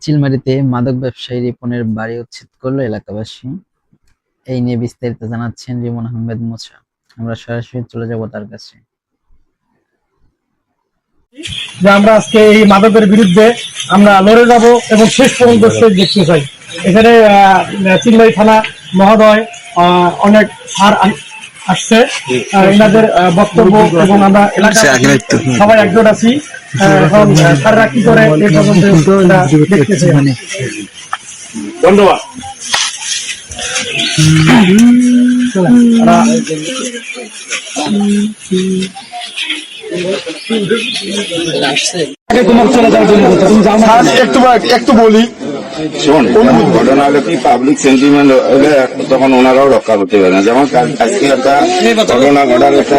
চিলমারীতে মাদক ব্যবসায়ী রিপনের বাড়ি উচ্ছেদ করল এলাকাবাসী। এই নিয়ে বিস্তারিত জানাচ্ছেন রিমন আহমেদ মোছা। আমরা সরাসরি চলে যাব তার কাছে। যে আমরা আজকে এই মাদকের বিরুদ্ধে আমরা লড়ে যাব এবং শেষ পর্যন্ত দেখতে চাই। এখানে চিলমারী থানা মহোদয় অনেক সার আসছে, এনাদের বক্তব্য এবং আমরা এলাকার সবাই একজোট আছি। এখন সাররা কি করে এই পর্যন্ত দেখতে চাই। ধন্যবাদ। একটু বলি, ঘটনা হলো কি, পাবলিক সেন্টিমেন্ট হলে তখন ওনারাও রক্ষা করতে পারে না। যেমন আজকে একটা ঘটনা ঘটার একটা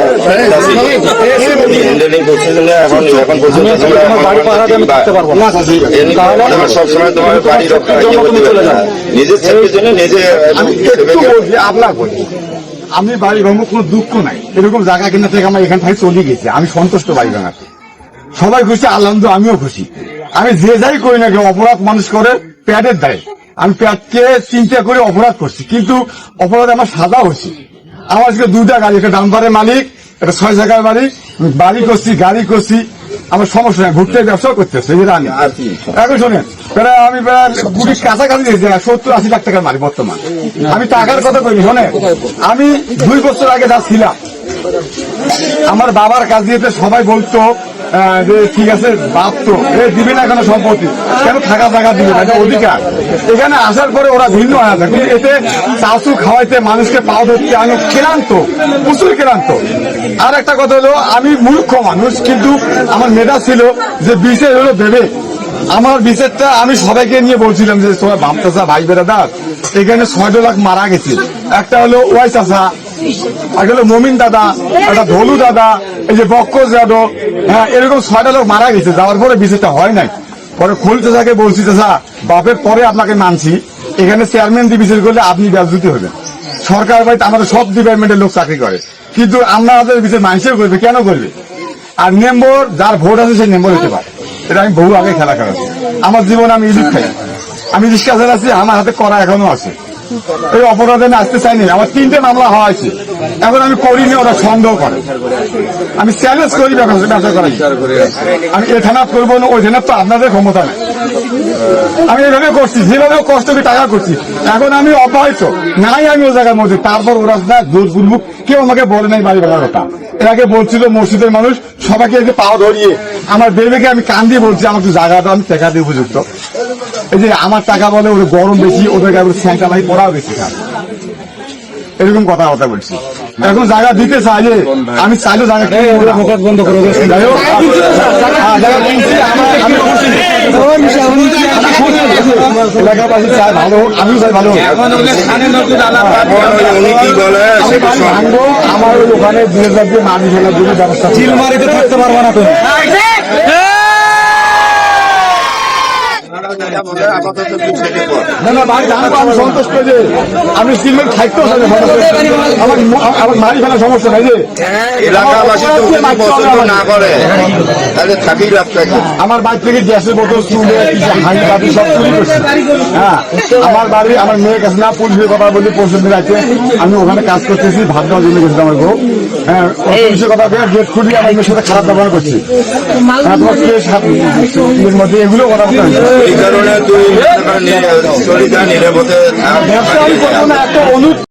সবসময় তোমার বাড়ি রক্ষা নিজের ছেলের জন্য নিজে আপনার বলি। আমি বাড়ি ভাঙবো, কোনো দুঃখ নাই। এরকম জায়গা কিনা থেকে আমার এখান থেকে চলে গেছে, আমি সন্তুষ্ট বাড়ি ভাঙাতে। সবাই খুশি, আলহামদুলিল্লাহ আমিও খুশি। আমি যে যাই করি না কেউ, অপরাধ মানুষ করে পেটের দায়। আমি পেটকে চিন্তা করে অপরাধ করছি, কিন্তু অপরাধ আমার সাজা হয়েছে। আমার আজকে দুইটা গাড়ি, একটা ডাম্পারের মালিক, একটা 6 জায়গার বাড়ি, বাড়ি করছি, গাড়ি করছি, আমার সমস্যা নাই। ভুট্টার ব্যবসাও করতেছে, এটা আমি এখন শোনেন, আমি প্রায় কোটির কাছাকাছি দিয়েছি, 70-80 লাখ টাকার মালিক বর্তমান। আমি টাকার কথা কইনি, শোনেন, আমি 2 বছর আগে যা ছিলাম, আমার বাবার কাজ দিয়েতে সবাই বলতো যে ঠিক আছে বাপ তো দিবে না কেন সম্পত্তি, কেন থাকা জায়গা দিবে না, এটা অধিকার। এখানে আসার পরে ওরা ভিন্ন হয়ে যায়, কিন্তু এতে চাচু খাওয়াইতে মানুষকে পাও ধরতে আমি ক্লান্ত, প্রচুর ক্লান্ত। আর একটা কথা হলো, আমি মূর্খ মানুষ, কিন্তু আমার মেধা ছিল যে বিচার হলো ভেবে। আমার বিচারটা আমি সবাইকে নিয়ে বলছিলাম যে তোরা ভাবতেছা ভাই বেড়াদার, এখানে 6 লাখ মারা গেছে। একটা হলো ওয়াই চাচা, একটা হলো মমিন দাদা, একটা ধলু দাদা, এই যে বক্কর যাদব, হ্যাঁ, এরকম 6টা লোক মারা গেছে। যাওয়ার পরে বিচারটা হয় নাই। পরে খুলতে থাকে বলছি, চাচা বাপের পরে আপনাকে মানছি, এখানে চেয়ারম্যান দিয়ে বিচার করলে আপনি ব্যাজুতি হবেন। সরকার বাড়িতে আমাদের সব ডিপার্টমেন্টের লোক চাকরি করে, কিন্তু আমাদের বিচার মানুষেও করবে, কেন করবে? আর মেম্বর যার ভোট আছে সেই মেম্বর হতে পারে। এটা আমি বহু আগে খেলা খেলাচ্ছি। আমার জীবনে আমি ইলিশ খাই, আমি রিক্সা চালাচ্ছি, আমার হাতে করা এখনো আছে। এই অপরাধে আমি আসতে চাইনি, আমার 3টে মামলা হওয়াছে, এখন আমি করিনি, ওরা সন্দেহ করে। আমি চ্যালেঞ্জ করি ব্যবসা করাই। আমি এ থানা করবো না, ওই থানা তো আপনাদের ক্ষমতা নেই। আমি এভাবে করছি, যেভাবে কষ্ট করে টাকা করছি, এখন আমি অপহৃত নাই, আমি ও জায়গার মধ্যে। তারপর ওরা জোর বুলবুক কেউ আমাকে বলে নাই বাড়ি ভাড়ার কথা। এর আগে বলছিল মসজিদের মানুষ সবাইকে এসে পাও ধরিয়ে আমার বেবেকে আমি কান দিয়ে বলছি আমার একটু জায়গা দাও, আমি টাকা দিয়ে উপযুক্ত। এই যে আমার টাকা বলে ওদের গরম বেশি, ওদের স্যাঁকা ভাই পড়াও বেশি খান, এরকম কথাবার্তা বলছি। এখন জায়গা দিতে চাইলে আমি চাইলেও জায়গা বন্ধ করে এলাকাবাসী চাই ভালো হোক, আমিও চাই ভালো হোক। আমার ওই ওখানে 2000 দিয়ে মানি ফেলার জন্য ব্যবস্থা, চিলমারিতে থাকতে পারবো না তো। আমি সন্তুষ্ট যে আমি সিলমেন্ট খাইতেও আমার মারি ফেলার সমস্যা নাই। যে আমার বাড়ি থেকে গ্যাসের বোতল চুলে হাঁড়ি বাড়ি সব চুরি করছি। হ্যাঁ, আমার বাড়ি আমার মেয়ের কাছে না, পুলিশের কথা বলি, পরশুদিন রাতে আমি ওখানে কাজ করতেছি, ভাত দেওয়ার জন্য গেছিলাম আমার বউ। হ্যাঁ, পুলিশের কথা বলে গেট খুলি আমার মেয়ের সাথে খারাপ ব্যবহার করছি। মধ্যে এগুলো কথা বলতে